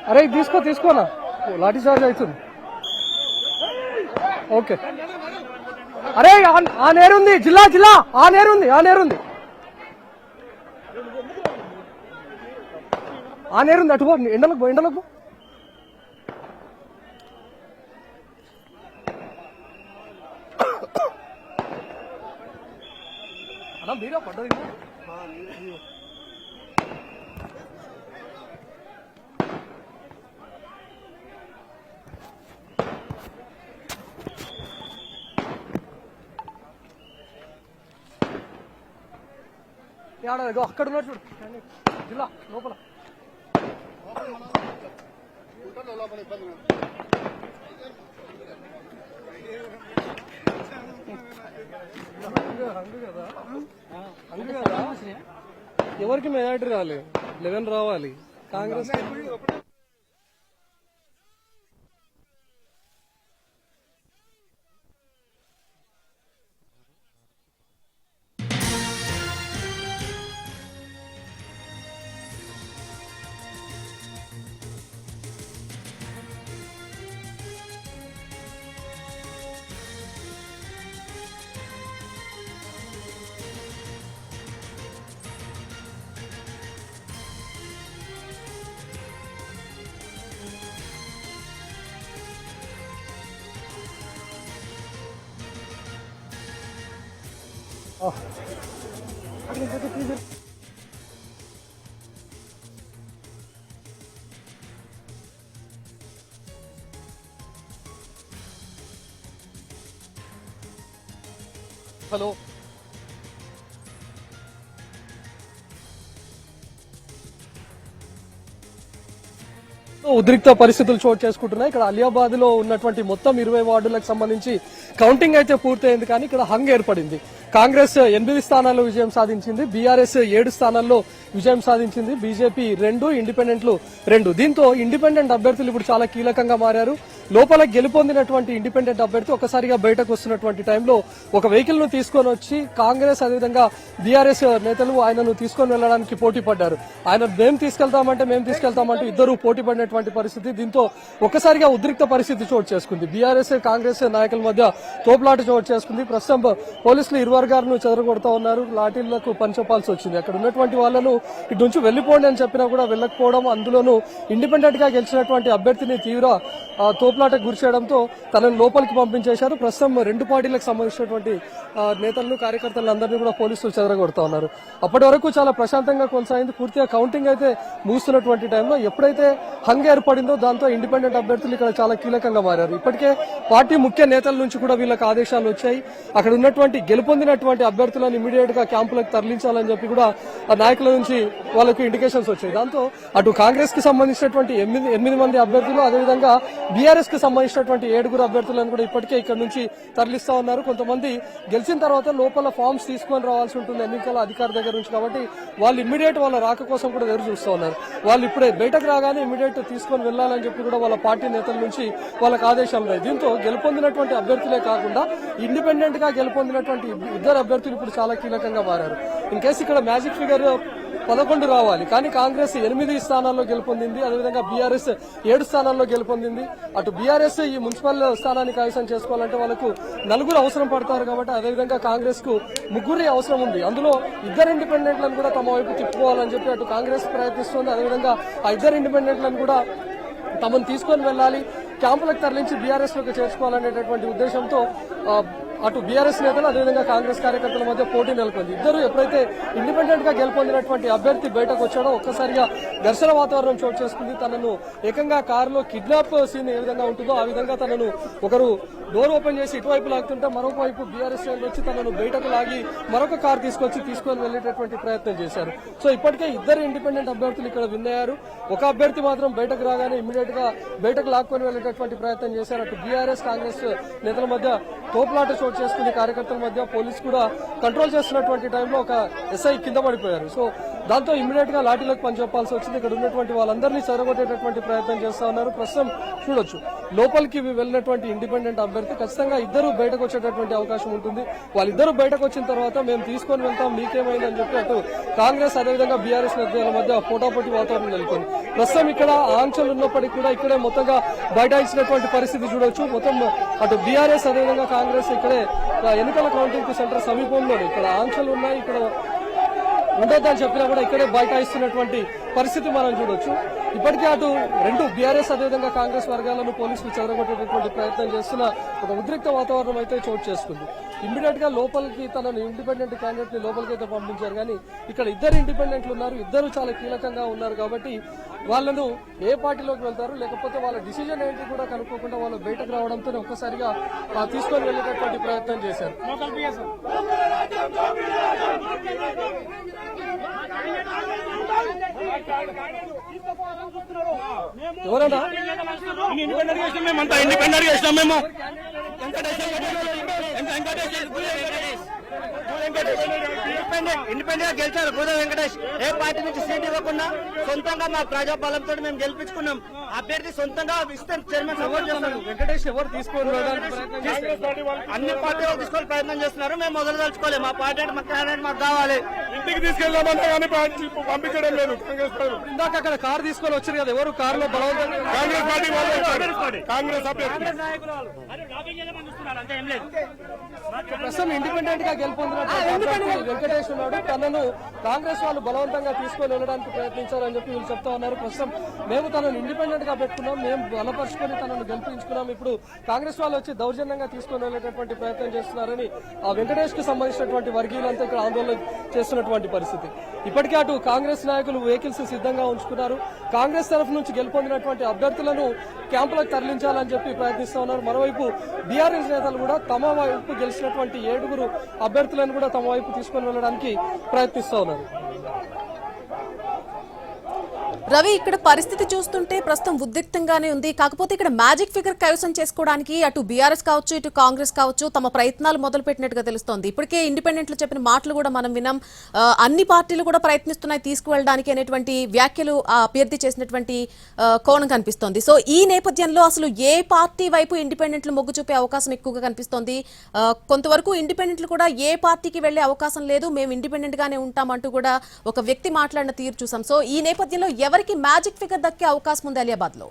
అరే తీసుకోనా లాఠీ చార్జ్ అవుతుంది. ఓకే అరే ఆ నేరుంది జిల్లా ఆ నేరుంది అటు ఎండలకు అలా మీరే పడ్డది. అక్కడ ఉన్నట్టు చూడు జిల్లా లోపల కదా ఎవరికి మెజార్టీ రాలేదు, 11 రావాలి కాంగ్రెస్. హలో ఉద్రిక్త పరిస్థితులు చోటు చేసుకుంటున్నాయి. ఇక్కడ అలియాబాద్ లో ఉన్నటువంటి మొత్తం 20 వార్డులకు సంబంధించి కౌంటింగ్ అయితే పూర్తయింది, కానీ ఇక్కడ హంగ్ ఏర్పడింది. కాంగ్రెస్ 8 స్థానాల్లో విజయం సాధించింది, బీఆర్ఎస్ 7 స్థానాల్లో విజయం సాధించింది, బీజేపీ 2, ఇండిపెండెంట్లు 2. దీంతో ఇండిపెండెంట్ అభ్యర్థులు ఇప్పుడు చాలా కీలకంగా మారారు. లోపల గెలుపొందినటువంటి ఇండిపెండెంట్ అభ్యర్థి ఒకసారిగా బయటకు వస్తున్నటువంటి టైంలో ఒక వెహికల్ ను తీసుకొని వచ్చి కాంగ్రెస్ అదేవిధంగా బీఆర్ఎస్ నేతలు ఆయనను తీసుకొని వెళ్లడానికి పోటీ పడ్డారు. ఆయన మేము తీసుకెళ్తామంటూ ఇద్దరు పోటీ పడినటువంటి పరిస్థితి. దీంతో ఒక్కసారిగా ఉద్రిక్త పరిస్థితి చోటు చేసుకుంది. బీఆర్ఎస్ కాంగ్రెస్ నాయకుల మధ్య తోపులాట చోటు చేసుకుంది. ప్రస్తుతం పోలీసులు ఇరు వర్గాలను చెదరగొడతా ఉన్నారు, లాఠీలకు పనిచెప్పాల్సి వచ్చింది. అక్కడ ఉన్నటువంటి వాళ్ళను ఇటు నుంచి వెళ్లిపోండి అని చెప్పినా కూడా వెళ్లకపోవడం, అందులోనూ ఇండిపెండెంట్ గా గెలిచినటువంటి అభ్యర్థిని తీవ్ర తోపులాటకు గురి చేయడంతో తనను లోపలికి పంపించేశారు. ప్రస్తుతం 2 పార్టీలకు సంబంధించినటువంటి నేతలను కార్యకర్తలను అందరినీ కూడా పోలీసులు చెదరగొడతా ఉన్నారు. అప్పటి వరకు చాలా ప్రశాంతంగా కొనసాగింది. పూర్తిగా కౌంటింగ్ అయితే ముగుస్తున్నటువంటి టైంలో ఎప్పుడైతే హంగ్ ఏర్పడిందో దాంతో ఇండిపెండెంట్ అభ్యర్థులు ఇక్కడ చాలా కీలకంగా మారారు. ఇప్పటికే పార్టీ ముఖ్య నేతల నుంచి కూడా వీళ్ళకి ఆదేశాలు వచ్చాయి. అక్కడ ఉన్నటువంటి గెలుపొందినటువంటి అభ్యర్థులను ఇమీడియట్ గా క్యాంపులకు తరలించాలని చెప్పి కూడా ఆ నాయకుల నుంచి వాళ్ళకు ఇండికేషన్స్ వచ్చాయి. దాంతో అటు కాంగ్రెస్ కి సంబంధించినటువంటి 8 మంది అభ్యర్థులు, అదేవిధంగా బీఆర్ఎస్ కి సంబంధించినటువంటి 7 అభ్యర్థులను కూడా ఇప్పటికే ఇక్కడ నుంచి తరలిస్తా ఉన్నారు. కొంతమంది గెలిచిన తర్వాత లోపల ఫామ్స్ తీసుకొని రావాల్సి ఉంటుంది ఎన్నికల అధికారి దగ్గర నుంచి, కాబట్టి వాళ్ళు ఇమ్మీడియట్ వాళ్ళ రాక కోసం కూడా ఎదురు చూస్తూ ఉన్నారు. వాళ్ళు ఇప్పుడే బయటకు రాగానే ఇమ్మీడియట్ తీసుకొని వెళ్లాలని చెప్పి కూడా వాళ్ళ పార్టీ నేతల నుంచి వాళ్ళకి ఆదేశాలు ఉన్నాయి. దీంతో గెలుపొందినటువంటి అభ్యర్థులే కాకుండా ఇండిపెండెంట్ గా గెలుపొందినటువంటి 2 అభ్యర్థులు ఇప్పుడు చాలా కీలకంగా మారారు. ఇన్ కేసు ఇక్కడ మ్యాజిక్ ఫిగర్ 11 రావాలి, కానీ కాంగ్రెస్ 8 స్థానాల్లో గెలుపొందింది, అదేవిధంగా బీఆర్ఎస్ 7 స్థానాల్లో గెలుపొందింది. అటు బీఆర్ఎస్ ఈ మున్సిపల్ స్థానాన్ని కైవసం చేసుకోవాలంటే వాళ్ళకు 4 అవసరం పడతారు, కాబట్టి అదేవిధంగా కాంగ్రెస్ కు 3 అవసరం ఉంది. అందులో 2 ఇండిపెండెంట్లను కూడా తమ వైపు తిప్పుకోవాలని చెప్పి అటు కాంగ్రెస్ ప్రయత్నిస్తోంది. అదేవిధంగా ఆ 2 ఇండిపెండెంట్లను కూడా తమను తీసుకొని వెళ్లాలి, క్యాంపులకు తరలించి బీఆర్ఎస్ లోకి చేర్చుకోవాలనేటటువంటి ఉద్దేశంతో అటు బీఆర్ఎస్ నేతలు అదేవిధంగా కాంగ్రెస్ కార్యకర్తల మధ్య పోటీ నెలకొంది. ఇద్దరు ఎప్పుడైతే ఇండిపెండెంట్ గా గెలుపొందినటువంటి అభ్యర్థి బయటకు వచ్చాడో ఒక్కసారిగా ఘర్షణ వాతావరణం చోటు చేసుకుంది. తనను ఏకంగా కారులో కిడ్నాప్ సీన్ ఏ విధంగా ఉంటుందో ఆ విధంగా తనను ఒకరు డోర్ ఓపెన్ చేసి ఇటువైపు లాగుతుంటే మరొక వైపు బీఆర్ఎస్ వచ్చి తనను బయటకు లాగి మరొక కారు తీసుకొని వెళ్లేటటువంటి ప్రయత్నం చేశారు. సో ఇప్పటికే 2 ఇండిపెండెంట్ అభ్యర్థులు ఇక్కడ విన్ అయ్యారు. ఒక అభ్యర్థి మాత్రం బయటకు రాగానే ఇమ్మీడియట్ గా బయటకు లాక్కొని వెళ్లేటటువంటి ప్రయత్నం చేశారు. అటు బీఆర్ఎస్ కాంగ్రెస్ నేతల మధ్య తోపులాట చోటు చేసుకుని కార్యకర్తల మధ్య పోలీసు కూడా కంట్రోల్ చేస్తున్నటువంటి టైంలో ఒక ఎస్ఐ కింద పడిపోయారు. సో దాంతో ఇమ్మీడియట్ గా లాఠీలకు పనిచెప్పాల్సి వచ్చింది. ఇక్కడ ఉన్నటువంటి వాళ్ళందరినీ చెరగొట్టేటటువంటి ప్రయత్నం చేస్తా ఉన్నారు. ప్రస్తుతం చూడొచ్చు లోపలికి వెళ్ళినటువంటి ఇండిపెండెంట్ అభ్యర్థి ఖచ్చితంగా ఇద్దరు బయటకు వచ్చేటటువంటి అవకాశం ఉంటుంది. వాళ్ళిద్దరు బయటకు వచ్చిన తర్వాత మేము తీసుకొని వెళ్తాం మీకేమైందని చెప్పి అటు కాంగ్రెస్ అదేవిధంగా బీఆర్ఎస్ నేతల మధ్య పోటాపోటీ వాతావరణం నెలకొంది. ప్రస్తుతం ఇక్కడ ఆంక్షలు ఉన్నప్పటికీ కూడా ఇక్కడే మొత్తంగా బైఠాయించినటువంటి పరిస్థితి చూడొచ్చు. మొత్తం అటు బీఆర్ఎస్ అదేవిధంగా కాంగ్రెస్ ఇక్కడే ఎన్నికల కౌంటింగ్ సెంటర్ సమీపంలోనే ఇక్కడ ఆంక్షలు ఉన్నాయి. ఇక్కడ ఉండొద్దని చెప్పినా కూడా ఇక్కడే బైఠాయిస్తున్నటువంటి పరిస్థితి మనం చూడొచ్చు. ఇప్పటికే అటు రెండు బీఆర్ఎస్ అదేవిధంగా కాంగ్రెస్ వర్గాలను పోలీసులు చెదరగొట్టేటటువంటి ప్రయత్నం చేస్తున్న ఒక ఉద్రిక్త వాతావరణం అయితే చోటు చేసుకుంది. ఇమ్మీడియట్ గా లోపలికి తనను ఇండిపెండెంట్ క్యాండిడేట్ ని లోపలికి అయితే పంపించారు. కానీ ఇక్కడ ఇద్దరు ఇండిపెండెంట్లు ఉన్నారు, ఇద్దరు చాలా కీలకంగా ఉన్నారు. కాబట్టి వాళ్ళను ఏ పార్టీలోకి వెళ్తారు లేకపోతే వాళ్ళ డిసిజన్ ఏంటి కూడా కనుక్కోకుండా వాళ్ళు బయటకు రావడంతో ఒక్కసారిగా తీసుకొని వెళ్ళేటటువంటి ప్రయత్నం చేశారు. ఎవరన్నా ఇండిపెండెంట్ చేసినాం మేము. ఇండిపెండెంట్ గెలిచారు గోదా వెంకటేష్. ఏ పార్టీ నుంచి సీట్ ఇవ్వకుండా సొంతంగా మా ప్రజాబలంతో మేము గెలిపించుకున్నాం. అభ్యర్థి సొంతంగా ఇస్తే చైర్మన్ సపోర్ట్ చేస్తాను. వెంకటేష్ ఎవరు తీసుకోవాలి అన్ని పార్టీలు తీసుకోవాలి ప్రయత్నం చేస్తున్నారు. మేము మొదలు తలుచుకోవాలి. మా పార్టీ మా క్యాండిడేట్ మాకు కావాలి. ఇంటికి తీసుకెళ్దామంటే కానీ పంపించడం లేదు. ఇందాక అక్కడ కారు తీసుకొని వచ్చారు కదా, ఎవరు కారులో బలవంతంగా కాంగ్రెస్ పార్టీ వాళ్ళు కాంగ్రెస్ అభ్యర్థి ప్రస్తుతం ఇండిపెండెంట్ గా గెలుపొందినటువంటి వెంకటేష్ ఉన్నాడు. తనను కాంగ్రెస్ వాళ్ళు బలవంతంగా తీసుకొని వెళ్ళడానికి ప్రయత్నించారని చెప్పి వీళ్ళు చెప్తా ఉన్నారు. ప్రస్తుతం మేము తనను ఇండిపెండెంట్ గా పెట్టుకున్నాం, మేము బలపరుచుకొని తనను గెలిపించుకున్నాం, ఇప్పుడు కాంగ్రెస్ వాళ్ళు వచ్చి దౌర్జన్యంగా తీసుకొని వెళ్ళేటటువంటి ప్రయత్నం చేస్తున్నారని ఆ వెంకటేష్ కు సంబంధించినటువంటి వర్గీయులంతా ఇక్కడ ఆందోళన చేస్తున్నటువంటి పరిస్థితి. ఇప్పటికే అటు కాంగ్రెస్ నాయకులు వెహికల్స్ సిద్ధంగా ఉంచుకున్నారు. కాంగ్రెస్ తరఫు నుంచి గెలుపొందినటువంటి అభ్యర్థులను క్యాంపులకు తరలించాలని చెప్పి ప్రయత్నిస్తా ఉన్నారు. మరోవైపు బీఆర్ఎస్ నేతలు కూడా తమ వైపు గెలిచినటువంటి 7 అభ్యర్థులను కూడా తమ వైపు తీసుకొని వెళ్ళడానికి ప్రయత్నిస్తా ఉన్నారు. రవి, ఇక్కడ పరిస్థితి చూస్తుంటే ప్రస్తుతం ఉద్రిక్తంగానే ఉంది. కాకపోతే ఇక్కడ మ్యాజిక్ ఫిగర్ కైవసం చేసుకోవడానికి అటు బీఆర్ఎస్ కావచ్చు ఇటు కాంగ్రెస్ కావచ్చు తమ ప్రయత్నాలు మొదలు పెట్టినట్టుగా తెలుస్తోంది. ఇప్పటికే ఇండిపెండెంట్లు చెప్పిన మాటలు కూడా మనం విన్నాం. అన్ని పార్టీలు కూడా ప్రయత్నిస్తున్నాయి తీసుకువెళ్ళడానికి అనేటువంటి వ్యాఖ్యలు ఆ అభ్యర్థి చేసినటువంటి కోణం కనిపిస్తోంది. సో ఈ నేపథ్యంలో అసలు ఏ పార్టీ వైపు ఇండిపెండెంట్లు మొగ్గు చూపే అవకాశం ఎక్కువగా కనిపిస్తోంది? కొంతవరకు ఇండిపెండెంట్లు కూడా ఏ పార్టీకి వెళ్లే అవకాశం లేదు, మేము ఇండిపెండెంట్ గానే ఉంటామంటూ కూడా ఒక వ్యక్తి మాట్లాడిన తీరు చూసాం. సో ఈ నేపథ్యంలో ఎవరికి మ్యాజిక్ ఫిగర్ దక్కే అవకాశం ఉంది అలియాబాద్ లో?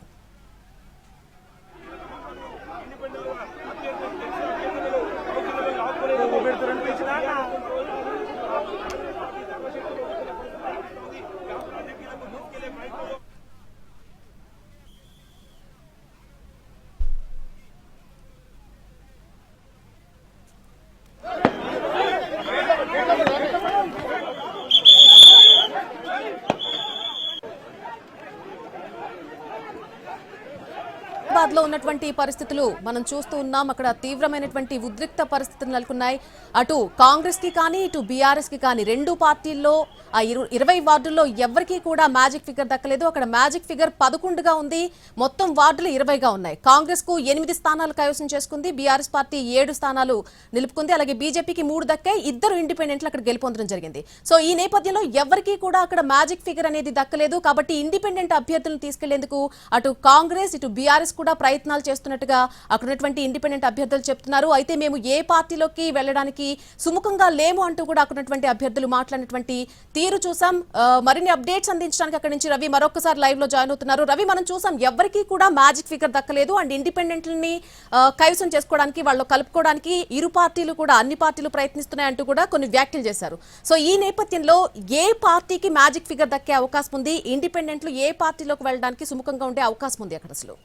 లో ఉన్నటువంటి పరిస్థితులు మనం చూస్తూ ఉన్నాం. అక్కడ తీవ్రమైనటువంటి ఉద్రిక్త పరిస్థితులు నెలకొన్నాయి. అటు కాంగ్రెస్ కి కానీ ఇటు బీఆర్ఎస్ కి కానీ రెండు పార్టీల్లో ఆ 20 వార్డుల్లో ఎవరికీ కూడా మ్యాజిక్ ఫిగర్ దక్కలేదు. అక్కడ మ్యాజిక్ ఫిగర్ 11గా ఉంది. మొత్తం వార్డులు 20గా ఉన్నాయి. కాంగ్రెస్ కు 8 స్థానాలు కైవసం చేసుకుంది, బీఆర్ఎస్ పార్టీ 7 స్థానాలు నిలుపుకుంది. అలాగే బీజేపీకి 3 దక్కాయి. 2 ఇండిపెండెంట్లు అక్కడ గెలుపొందడం జరిగింది. సో ఈ నేపథ్యంలో ఎవరికీ కూడా అక్కడ మ్యాజిక్ ఫిగర్ అనేది దక్కలేదు. కాబట్టి ఇండిపెండెంట్ అభ్యర్థులను తీసుకెళ్లేందుకు అటు కాంగ్రెస్ ఇటు బీఆర్ఎస్ కూడా ప్రయత్నాలు చేస్తున్నట్టుగా అక్కడ ఉన్నటువంటి ఇండిపెండెంట్ అభ్యర్థులు చెప్తున్నారు. అయితే మేము ఏ పార్టీలోకి వెళ్లడానికి సుముఖంగా లేము అంటూ కూడా అక్కడ ఉన్నటువంటి అభ్యర్థులు మాట్లాడినటువంటి తీరు చూసాం. మరిన్ని అప్డేట్స్ అందించడానికి అక్కడి నుంచి రవి మరొకసారి లైవ్ లో జాయిన్ అవుతున్నారు. రవి, మనం చూసాం ఎవరికీ కూడా మ్యాజిక్ ఫిగర్ దక్కలేదు. అండ్ ఇండిపెండెంట్లని కైవసం చేసుకోవడానికి వాళ్ళు కలుపుకోవడానికి ఇరు పార్టీలు కూడా అన్ని పార్టీలు ప్రయత్నిస్తున్నాయంటూ కూడా కొన్ని వ్యాఖ్యలు చేశారు. సో ఈ నేపథ్యంలో ఏ పార్టీకి మ్యాజిక్ ఫిగర్ దక్కే అవకాశం ఉంది? ఇండిపెండెంట్లు ఏ పార్టీలోకి వెళ్ళడానికి సుముఖంగా ఉండే అవకాశం ఉంది అక్కడ అసలు?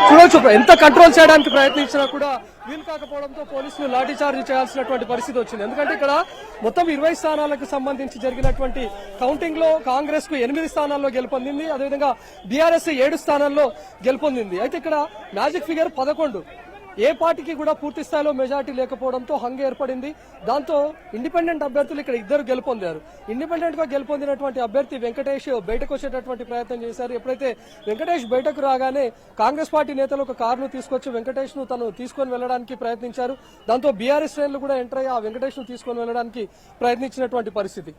చూడొచ్చు ఎంత కంట్రోల్ చేయడానికి ప్రయత్నించినా కూడా వీలు కాకపోవడంతో పోలీసులు లాఠీ చార్జ్ చేయాల్సినటువంటి పరిస్థితి వచ్చింది. ఎందుకంటే ఇక్కడ మొత్తం 20 స్థానాలకు సంబంధించి జరిగినటువంటి కౌంటింగ్ లో కాంగ్రెస్ కు 8 స్థానాల్లో గెలుపొందింది, అదేవిధంగా బీఆర్ఎస్ 7 స్థానాల్లో గెలుపొందింది. అయితే ఇక్కడ మ్యాజిక్ ఫిగర్ 11. ఏ పార్టీకి కూడా పూర్తి స్థాయిలో మెజార్టీ లేకపోవడంతో హంగ్ ఏర్పడింది. దాంతో ఇండిపెండెంట్ అభ్యర్థులు ఇక్కడ ఇద్దరు గెలుపొందారు. ఇండిపెండెంట్ గా గెలుపొందినటువంటి అభ్యర్థి వెంకటేష్ బయటకు వచ్చేటటువంటి ప్రయత్నం చేశారు. ఎప్పుడైతే వెంకటేష్ బయటకు రాగానే కాంగ్రెస్ పార్టీ నేతలు ఒక కారును తీసుకొచ్చి వెంకటేష్ ను తను తీసుకొని వెళ్లడానికి ప్రయత్నించారు. దాంతో బీఆర్ఎస్ శ్రేణులు కూడా ఎంటర్ అయ్యి ఆ వెంకటేష్ ను తీసుకొని వెళ్లడానికి ప్రయత్నించినటువంటి పరిస్థితి.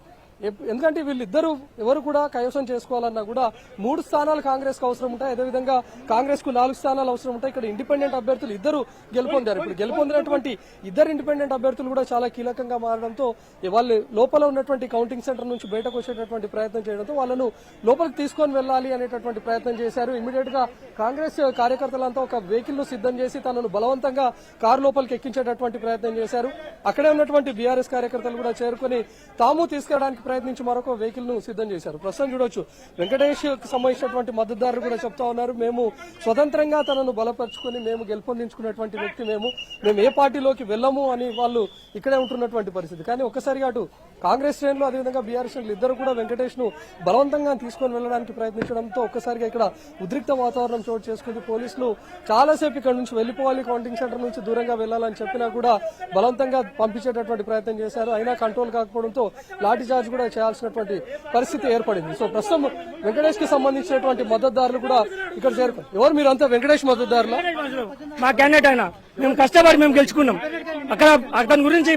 ఎందుకంటే వీళ్ళిద్దరూ ఎవరు కూడా కైవసం చేసుకోవాలన్నా కూడా 3 స్థానాలు కాంగ్రెస్ కు అవసరం ఉంటాయి. అదేవిధంగా కాంగ్రెస్ కు 4 స్థానాలు అవసరం ఉంటాయి. ఇక్కడ ఇండిపెండెంట్ అభ్యర్థులు ఇద్దరు గెలుపొందారు. ఇప్పుడు గెలుపొందినటువంటి ఇద్దరు ఇండిపెండెంట్ అభ్యర్థులు కూడా చాలా కీలకంగా మారడంతో వాళ్ళు లోపల ఉన్నటువంటి కౌంటింగ్ సెంటర్ నుంచి బయటకు వచ్చేటటువంటి ప్రయత్నం చేయడంతో వాళ్ళను లోపలికి తీసుకొని వెళ్లాలి అనేటటువంటి ప్రయత్నం చేశారు. ఇమీడియట్ గా కాంగ్రెస్ కార్యకర్తలంతా ఒక వెహికల్ ను సిద్ధం చేసి తనను బలవంతంగా కారు లోపలికి ఎక్కించేటటువంటి ప్రయత్నం చేశారు. అక్కడే ఉన్నటువంటి బీఆర్ఎస్ కార్యకర్తలు కూడా చేరుకుని తాము తీసుకెళ్లడానికి ప్రయత్నించి మరొక వెహికల్ ను సిద్ధం చేశారు. ప్రస్తుతం చూడొచ్చు వెంకటేష్ కు సంబంధించినటువంటి మద్దతుదారులు కూడా చెప్తా ఉన్నారు, మేము స్వతంత్రంగా తనను బలపరుచుకుని మేము గెలుపొందించుకున్నటువంటి వ్యక్తి, మేము ఏ పార్టీలోకి వెళ్ళము అని వాళ్ళు ఇక్కడే ఉంటున్నటువంటి పరిస్థితి. కానీ ఒక్కసారిగా అటు కాంగ్రెస్ శ్రేణులు అదేవిధంగా బీఆర్ఎస్ శ్రేణులు ఇద్దరు కూడా వెంకటేష్ ను బలవంతంగా తీసుకొని వెళ్లడానికి ప్రయత్నించడంతో ఒక్కసారిగా ఇక్కడ ఉద్రిక్త వాతావరణం చోటు చేసుకుంది. పోలీసులు చాలాసేపు ఇక్కడ నుంచి వెళ్లిపోవాలి, కౌంటింగ్ సెంటర్ నుంచి దూరంగా వెళ్లాలని చెప్పినా కూడా బలవంతంగా పంపించేటటువంటి ప్రయత్నం చేశారు. అయినా కంట్రోల్ కాకపోవడంతో లాఠీ చార్జ్ కూడా చేయాల్సినటువంటి పరిస్థితి ఏర్పడింది. సో ప్రస్తుతం వెంకటేష్ కి సంబంధించినటువంటి మద్దతుదారులు కూడా ఇక్కడ చేరుకున్నారు. ఎవరు మీరంతా వెంకటేష్ మద్దతుదారులు? మా క్యాండిడేట్ అయినా మేము కష్టపడి మేము గెలుచుకున్నాం. అక్కడ అతని గురించి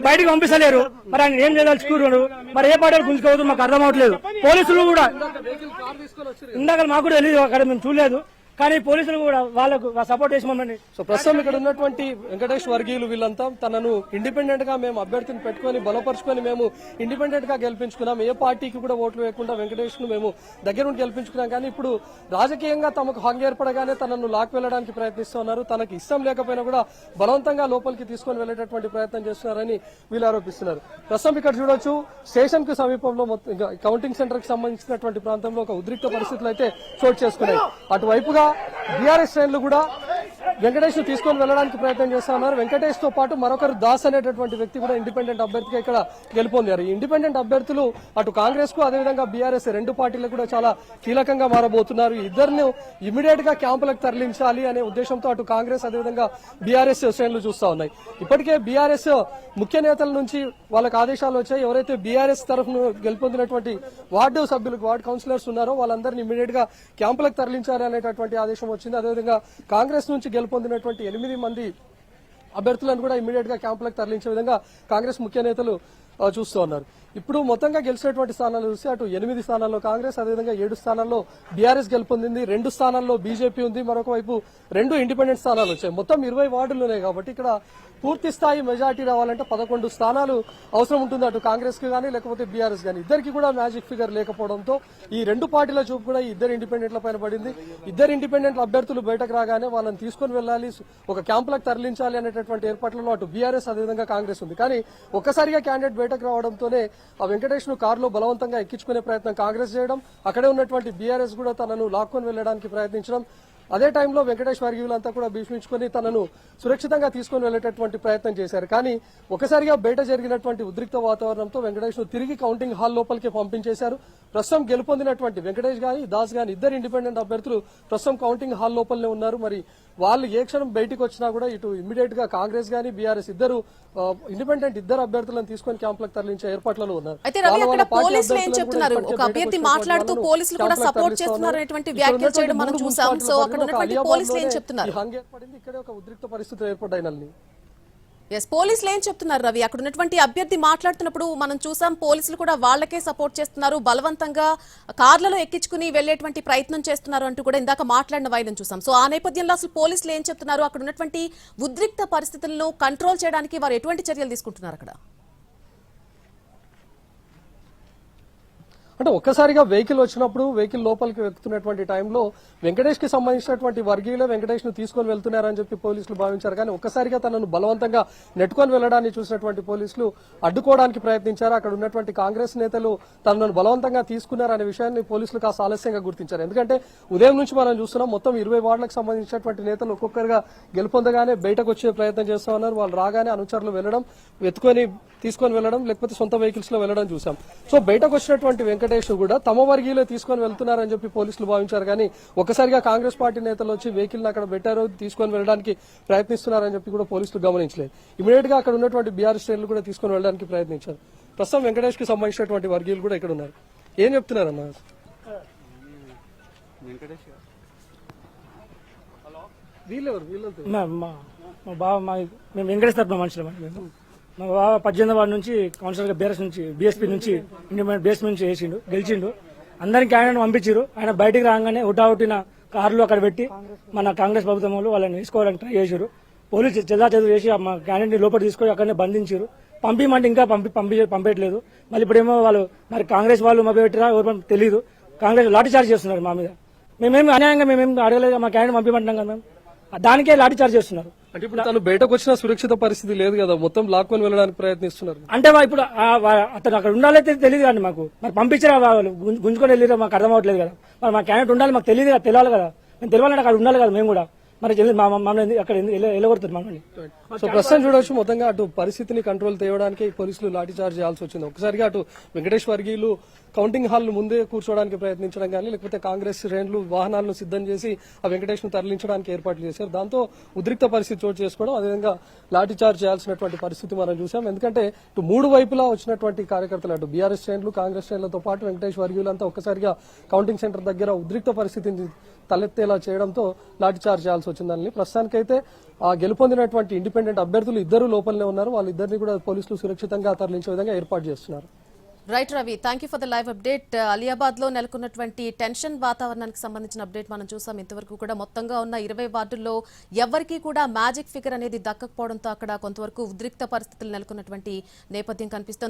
బయటికి పంపిస్తలేరు. మరి ఆయన ఏం చేయదలుచుకున్నారు, మరి ఏ పార్టీ గుంజుకోవద్దు మాకు అర్థం అవట్లేదు. పోలీసులు కూడా ఇందాక మాకు కూడా తెలియదు, అక్కడ మేము చూడలేదు. కానీ పోలీసులు కూడా వాళ్ళకు సపోర్ట్ చేసి మమ్మల్ని. సో ప్రస్తుతం ఇక్కడ ఉన్నటువంటి వెంకటేష్ వర్గీయులు వీళ్ళంతా తనను ఇండిపెండెంట్ గా మేము అభ్యర్థిని పెట్టుకుని బలపరుచుకొని మేము ఇండిపెండెంట్ గా గెలిపించుకున్నాం, ఏ పార్టీకి కూడా ఓట్లు వేయకుండా వెంకటేష్ ను మేము దగ్గర నుండి గెలిపించుకున్నాం. కానీ ఇప్పుడు రాజకీయంగా తమకు హంగ్ ఏర్పడగానే తనను లాక్ వెళ్లడానికి ప్రయత్నిస్తున్నారు. తనకు ఇష్టం లేకపోయినా కూడా బలవంతంగా లోపలికి తీసుకొని వెళ్లేటటువంటి ప్రయత్నం చేస్తున్నారని వీళ్ళు ఆరోపిస్తున్నారు. ప్రస్తుతం ఇక్కడ చూడొచ్చు స్టేషన్ కు సమీపంలో కౌంటింగ్ సెంటర్ కి సంబంధించినటువంటి ప్రాంతంలో ఒక ఉద్రిక్త పరిస్థితులు అయితే చోటు చేసుకున్నాయి. అటువైపుగా బీఆర్ఎస్ శ్రేణులు కూడా వెంకటేష్ ను తీసుకొని వెళ్లడానికి ప్రయత్నం చేస్తున్నారు. వెంకటేష్ తో పాటు మరొకరు దాస్ అనేటటువంటి వ్యక్తి కూడా ఇండిపెండెంట్ అభ్యర్థిగా ఇక్కడ గెలుపొందారు. ఈ ఇండిపెండెంట్ అభ్యర్థులు అటు కాంగ్రెస్ కు అదేవిధంగా బీఆర్ఎస్ రెండు పార్టీలకు కూడా చాలా కీలకంగా మారబోతున్నారు. ఇద్దరిని ఇమీడియట్ గా క్యాంపులకు తరలించాలి అనే ఉద్దేశంతో అటు కాంగ్రెస్ అదేవిధంగా బీఆర్ఎస్ శ్రేణులు చూస్తా ఉన్నాయి. ఇప్పటికే బీఆర్ఎస్ ముఖ్య నేతల నుంచి వాళ్ళకి ఆదేశాలు వచ్చాయి. ఎవరైతే బీఆర్ఎస్ తరఫున గెలుపొందినటువంటి వార్డు సభ్యులు వార్డు కౌన్సిలర్స్ ఉన్నారో వాళ్ళందరినీ ఇమీడియట్ గా క్యాంపులకు తరలించాలి అనేటటువంటి ఆదేశం వచ్చింది. అదేవిధంగా కాంగ్రెస్ నుంచి గెలుపొందినటువంటి 8 మంది అభ్యర్థులను కూడా ఇమీడియట్ గా క్యాంపులకు తరలించే విధంగా కాంగ్రెస్ ముఖ్య నేతలు చూస్తూ ఉన్నారు. ఇప్పుడు మొత్తంగా గెలిచినటువంటి స్థానాలు చూస్తే అటు 8 స్థానాల్లో కాంగ్రెస్ అదేవిధంగా 7 స్థానాల్లో బీఆర్ఎస్ గెలుపొందింది, 2 స్థానాల్లో బీజేపీ ఉంది, మరొక వైపు 2 ఇండిపెండెంట్ స్థానాలు వచ్చాయి. మొత్తం 20 వార్డులు ఉన్నాయి కాబట్టి ఇక్కడ పూర్తి స్థాయి మెజార్టీ రావాలంటే 11 స్థానాలు అవసరం ఉంటుంది అటు కాంగ్రెస్ కి కానీ లేకపోతే బీఆర్ఎస్ కానీ. ఇద్దరికి కూడా మ్యాజిక్ ఫిగర్ లేకపోవడంతో ఈ 2 పార్టీల చూపు కూడా ఈ 2 ఇండిపెండెంట్ల పైన పడింది. 2 ఇండిపెండెంట్ అభ్యర్థులు బయటకు రాగానే వాళ్ళని తీసుకుని వెళ్లాలి, ఒక క్యాంపులకు తరలించాలి అనేటటువంటి ఏర్పాట్లలో అటు బీఆర్ఎస్ అదేవిధంగా కాంగ్రెస్ ఉంది. కానీ ఒక్కసారిగా క్యాండిడేట్ బయటకు రావడంతోనే ఆ వెంకటేష్ ను కారులో బలవంతంగా ఎక్కించుకునే ప్రయత్నం కాంగ్రెస్ చేయడం, అక్కడే ఉన్నటువంటి బీఆర్ఎస్ కూడా తనను లాక్కొని వెళ్లడానికి ప్రయత్నించడం, అదే టైంలో వెంకటేష్ వర్గీయులంతా కూడా భీష్మించుకుని తనను సురక్షితంగా తీసుకుని వెళ్లేటటువంటి ప్రయత్నం చేశారు. కానీ ఒకసారిగా బయట జరిగినటువంటి ఉద్రిక్త వాతావరణంతో వెంకటేష్ ను తిరిగి కౌంటింగ్ హాల్ లోపలికి పంపించేశారు. ప్రస్తుతం గెలుపొందినటువంటి వెంకటేష్ గాని దాస్ గాని 2 ఇండిపెండెంట్ అభ్యర్థులు ప్రస్తుతం కౌంటింగ్ హాల్ లోపలనే ఉన్నారు. మరి వాళ్ళు ఏ క్షణం బయటకు వచ్చినా కూడా ఇటు ఇమ్మీడియట్ గా కాంగ్రెస్ గాని బీఆర్ఎస్ ఇద్దరు అభ్యర్థులను తీసుకొని క్యాంపులకు తరలించే ఏర్పాట్లలో ఉన్నారు. అయితే రవి అక్కడ పోలీసులు ఏం చెప్తున్నారు? ఒక అభ్యర్థి మాట్లాడుతూ పోలీసులు కూడా సపోర్ట్ చేస్తున్నారు అనేటువంటి వ్యాఖ్యలు చేయడం మనం చూసాం. సో అక్కడ ఉన్నటువంటి పోలీసులు ఏం చెప్తున్నారు? హంగ్ ఏర్పడింది, ఇక్కడే ఒక ఉద్రిక్త పరిస్థితులు ఏర్పడ్డాయి. ఎస్, పోలీసులు ఏం చెప్తున్నారు రవి? అక్కడ ఉన్నటువంటి అభ్యర్థి మాట్లాడుతున్నప్పుడు మనం చూసాం పోలీసులు కూడా వాళ్ళకే సపోర్ట్ చేస్తున్నారు, బలవంతంగా కార్లలో ఎక్కించుకుని వెళ్లేటువంటి ప్రయత్నం చేస్తున్నారు అంటూ కూడా ఇందాక మాట్లాడిన వైనం చూసాం. సో ఆ నేపథ్యంలో అసలు పోలీసులు ఏం చెప్తున్నారు? అక్కడ ఉన్నటువంటి ఉద్రిక్త పరిస్థితులను కంట్రోల్ చేయడానికి వారు ఎటువంటి చర్యలు తీసుకుంటున్నారు అక్కడ? అంటే ఒక్కసారిగా వెహికల్ వచ్చినప్పుడు వెహికల్ లోపలికి వెళ్తున్నటువంటి టైంలో వెంకటేష్ కి సంబంధించినటువంటి వర్గీయులే వెంకటేష్ ను తీసుకొని వెళ్తున్నారని చెప్పి పోలీసులు భావించారు. కానీ ఒక్కసారిగా తనను బలవంతంగా నెట్టుకొని వెళ్లడాన్ని చూసినటువంటి పోలీసులు అడ్డుకోవడానికి ప్రయత్నించారు. అక్కడ ఉన్నటువంటి కాంగ్రెస్ నేతలు తనను బలవంతంగా తీసుకున్నారనే విషయాన్ని పోలీసులు కాస్త ఆలస్యంగా గుర్తించారు. ఎందుకంటే ఉదయం నుంచి మనం చూస్తున్నాం మొత్తం 20 వార్డులకు సంబంధించినటువంటి నేతలు ఒక్కొక్కరుగా గెలుపొందగానే బయటకు వచ్చే ప్రయత్నం చేస్తా ఉన్నారు. వాళ్ళు రాగానే అనుచరులు వెళ్లడం, తీసుకొని వెళ్లడం, లేకపోతే సొంత వెహికల్స్ లో వెళ్లడం చూసాం. సో బయటకు వచ్చినటువంటి వెంకటేష్ వెంకటేష్ కూడా తమ వర్గీయులే తీసుకొని వెళ్తున్నారని చెప్పి పోలీసులు భావించారు. కానీ ఒక్కసారిగా కాంగ్రెస్ పార్టీ నేతలు వచ్చి వెహికల్ అక్కడ పెట్టారు, తీసుకొని వెళ్ళడానికి ప్రయత్నిస్తున్నారని చెప్పి కూడా పోలీసులు గమనించలేదు. ఇమీడియట్ గా అక్కడ ఉన్నటువంటి బీఆర్ఎస్ శ్రేణులు కూడా తీసుకొని వెళ్ళడానికి ప్రయత్నించారు. ప్రస్తుతం వెంకటేష్ కి సంబంధించినటువంటి వర్గీయులు కూడా ఇక్కడ ఉన్నారు. ఏం చెప్తున్నారమ్మా? మా బావ మేము వెంకటేష్ తరపున మనుషులు మేము. మా బావ 18వ వార్డు నుంచి కౌన్సిలర్ బీఆర్ఎస్ నుంచి బీఎస్పీ నుంచి ఇండిపెండెంట్ బేస్ నుంచి గెలిచిండు. అందరికి ఆయన పంపించారు. ఆయన బయటికి రాగానే హుటాహుటిన కార్లు అక్కడ పెట్టి మన కాంగ్రెస్ ప్రభుత్వం వాళ్ళు వాళ్ళని తీసుకోవడానికి ట్రై చేశారు. పోలీసు చెల్లా చెదురు చేసి మా క్యాండిడేట్ లోపల తీసుకొని అక్కడనే బంధించారు. పంపిమంటే ఇంకా పంపేయట్లేదు. మళ్ళీ ఇప్పుడేమో వాళ్ళు మరి కాంగ్రెస్ వాళ్ళు మభ్యపెట్టిరా ఎవరు తెలియదు. కాంగ్రెస్ లాఠీ చార్జ్ చేస్తున్నారు మా మీద. మేమేమి అన్యాయంగా మేమేమి అడగలేదు. మా క్యాండిడేట్ పంపిమంటున్నాం కదా మేము, దానికే లాఠీ చార్జ్ చేస్తున్నారు. అంటే ఇప్పుడు తను బయటకు వచ్చిన సురక్షిత పరిస్థితి లేదు కదా, మొత్తం లాక్కొని వెళ్ళడానికి ప్రయత్నిస్తున్నారు. అంటే ఇప్పుడు అతను అక్కడ ఉండాలైతే తెలియదు కానీ మాకు మరి పంపించారా వాళ్ళు గుంజుకొని వెళ్ళిరా మాకు అర్థం అవ్వట్లేదు కదా. మరి మా క్యాండిడేట్ ఉండాలి, మాకు తెలియదు కదా, తెలియాలి కదా. మేము తెలియాలంటే అక్కడ ఉండాలి కదా. మేము కూడా మరి మమ్మల్ని అక్కడ వెళ్ళగొడుతుంది మమ్మల్ని. సో ప్రస్తుతం చూడవచ్చు మొత్తంగా అటు పరిస్థితిని కంట్రోల్ తేవడానికి పోలీసులు లాఠీ చార్జ్ చేయాల్సి వచ్చింది. ఒకసారిగా అటు వెంకటేష్ వర్గీయులు కౌంటింగ్ హాల్ ముందే కూర్చోవడానికి ప్రయత్నించడం కానీ, లేకపోతే కాంగ్రెస్ శ్రేణులు వాహనాలను సిద్ధం చేసి ఆ వెంకటేష్ ను తరలించడానికి ఏర్పాట్లు చేశారు. దాంతో ఉద్రిక్త పరిస్థితి చోటు చేసుకోవడం, అదేవిధంగా లాఠీ చార్జ్ చేయాల్సినటువంటి పరిస్థితి మనం చూసాం. ఎందుకంటే ఇటు మూడు వైపులా వచ్చినటువంటి కార్యకర్తలు, అటు బీఆర్ఎస్ శ్రేణులు కాంగ్రెస్ శ్రేణులతో పాటు వెంకటేష్ వర్గీయులంతా ఒక్కసారిగా కౌంటింగ్ సెంటర్ దగ్గర ఉద్రిక్త పరిస్థితిని తలెత్తేలా చేయడంతో లాఠీ చార్జ్ చేయాల్సి వచ్చిందని. ప్రస్తుతానికైతే గెలుపొందినటువంటి ఇండిపెండెంట్ అభ్యర్థులు ఇద్దరు లోపలనే ఉన్నారు. వాళ్ళిద్దరిని కూడా పోలీసులు సురక్షితంగా తరలించే విధంగా ఏర్పాటు చేస్తున్నారు. Right Ravi, thank you for the live update. Aliabad లో నెలకొన్నటువంటి టెన్షన్ వాతావరణానికి సంబంధించిన అప్డేట్ మనం చూసాం. ఇంతవరకు కూడా మొత్తంగా ఉన్న 20 వార్డుల్లో ఎవరికీ కూడా మ్యాజిక్ ఫిగర్ అనేది దక్కకపోవడంతో అక్కడ కొంతవరకు ఉద్రిక్త పరిస్థితులు నెలకొన్నటువంటి నేపథ్యం కనిపిస్తుంది.